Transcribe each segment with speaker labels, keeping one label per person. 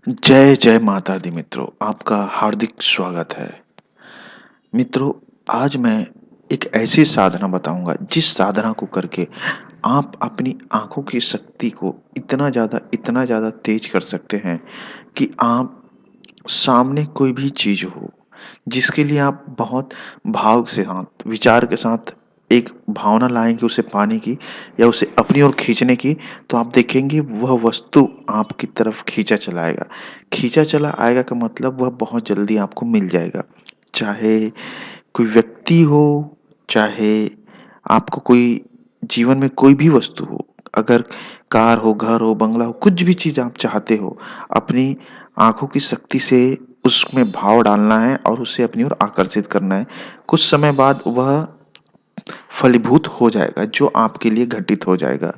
Speaker 1: जय जय माता दी मित्रों, आपका हार्दिक स्वागत है। मित्रों, आज मैं एक ऐसी साधना बताऊंगा जिस साधना को करके आप अपनी आंखों की शक्ति को इतना ज़्यादा तेज कर सकते हैं कि आप सामने कोई भी चीज़ हो, जिसके लिए आप बहुत भाव के साथ, विचार के साथ एक भावना लाएँगे उसे पाने की या उसे अपनी ओर खींचने की, तो आप देखेंगे वह वस्तु आपकी तरफ खींचा चला आएगा। खींचा चला आएगा का मतलब वह बहुत जल्दी आपको मिल जाएगा। चाहे कोई व्यक्ति हो, चाहे आपको कोई जीवन में कोई भी वस्तु हो, अगर कार हो, घर हो, बंगला हो, कुछ भी चीज़ आप चाहते हो, अपनी आँखों की शक्ति से उसमें भाव डालना है और उसे अपनी ओर आकर्षित करना है। कुछ समय बाद वह फलीभूत हो जाएगा, जो आपके लिए घटित हो जाएगा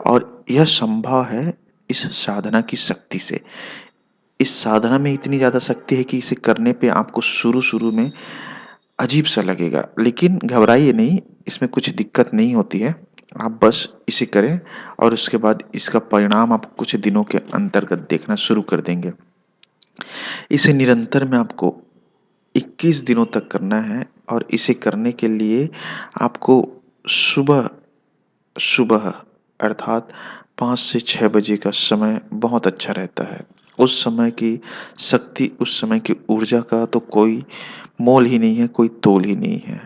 Speaker 1: और यह संभव है इस साधना की शक्ति से। इस साधना में इतनी ज़्यादा शक्ति है कि इसे करने पे आपको शुरू-शुरू में अजीब-सा लगेगा, लेकिन घबराइए नहीं, इसमें कुछ दिक्कत नहीं होती है। आप बस इसे करें और उसके बाद इसका परिणाम आप कुछ दिनों के अंतर्गत देखना शुरू कर देंगे। इसे निरंतर में आपको 21 दिनों तक करना है और इसे करने के लिए आपको सुबह सुबह अर्थात 5 से 6 बजे का समय बहुत अच्छा रहता है। उस समय की शक्ति, उस समय की ऊर्जा का तो कोई मोल ही नहीं है, कोई तोल ही नहीं है।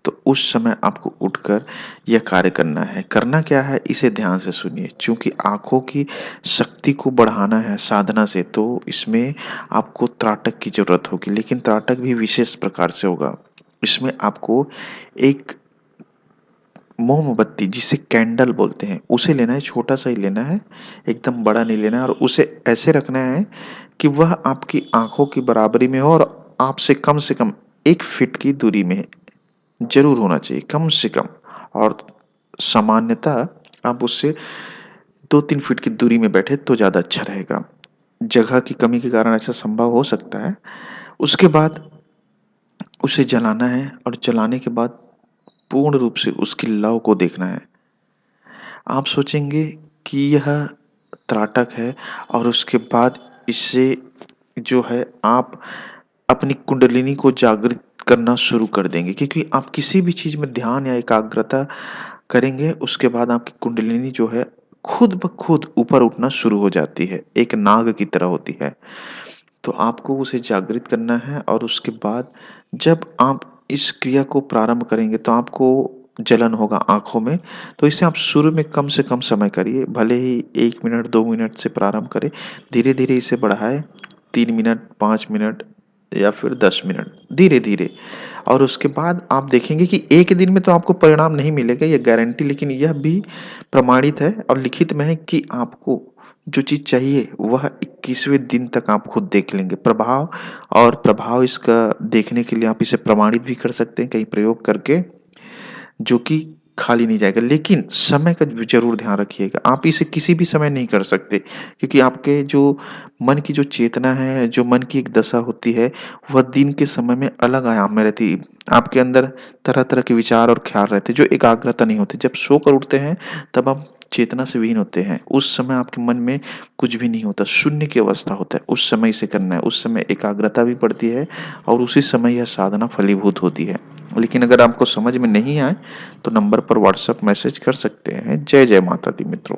Speaker 1: तो उस समय आपको उठकर यह कार्य करना है। करना क्या है, इसे ध्यान से सुनिए। चूँकि आँखों की शक्ति को बढ़ाना है साधना से, तो इसमें आपको त्राटक की ज़रूरत होगी, लेकिन त्राटक भी विशेष प्रकार से होगा। इसमें आपको एक मोमबत्ती, जिसे कैंडल बोलते हैं, उसे लेना है, छोटा-सा ही लेना है, एकदम बड़ा नहीं लेना है और उसे ऐसे रखना है कि वह आपकी आँखों की बराबरी में हो और आपसे कम से कम 1 फीट की दूरी में ज़रूर होना चाहिए, कम से कम। और सामान्यतः आप उससे 2-3 फीट की दूरी में बैठे तो ज़्यादा अच्छा रहेगा। जगह की कमी के कारण ऐसा संभव हो सकता है। उसके बाद उसे जलाना है और जलाने के बाद पूर्ण रूप से उसकी लौ को देखना है। आप सोचेंगे कि यह त्राटक है और उसके बाद इससे जो है आप अपनी कुंडलिनी को जागृत करना शुरू कर देंगे, क्योंकि आप किसी भी चीज़ में ध्यान या एकाग्रता करेंगे, उसके बाद आपकी कुंडलिनी जो है खुद ब खुद ऊपर उठना शुरू हो जाती है, एक नाग की तरह होती है। तो आपको उसे जागृत करना है और उसके बाद जब आप इस क्रिया को प्रारंभ करेंगे तो आपको जलन होगा आँखों में, तो इसे आप शुरू में कम से कम समय करिए, भले ही 1 मिनट 2 मिनट से प्रारंभ करें, धीरे-धीरे इसे बढ़ाएँ, 3 मिनट, 5 मिनट या फिर 10 मिनट, धीरे-धीरे। और उसके बाद आप देखेंगे कि 1 दिन में तो आपको परिणाम नहीं मिलेगा, ये गारंटी, लेकिन यह भी प्रमाणित है और लिखित में है कि आपको जो चीज़ चाहिए वह 21वें दिन तक आप खुद देख लेंगे। प्रभाव इसका देखने के लिए आप इसे प्रमाणित भी कर सकते हैं कहीं प्रयोग करके, जो कि खाली नहीं जाएगा। लेकिन समय का ज़रूर ध्यान रखिएगा। आप इसे किसी भी समय नहीं कर सकते, क्योंकि आपके जो मन की जो चेतना है, जो मन की एक दशा होती है, वह दिन के समय में अलग आयाम में रहती है। आपके अंदर तरह-तरह के विचार और ख़्याल रहते हैं, जो एकाग्रता नहीं होती। जब सोकर उठते हैं, तब आप चेतना से विहीन होते हैं। उस समय आपके मन में कुछ भी नहीं होता, शून्य की अवस्था होता है। उस समय इसे करना है, उस समय एकाग्रता भी बढ़ती है और उसी समय यह साधना फलीभूत होती है। लेकिन अगर आपको समझ में नहीं आए, तो नंबर पर व्हाट्सएप मैसेज कर सकते हैं। जय जय माता दी मित्रों।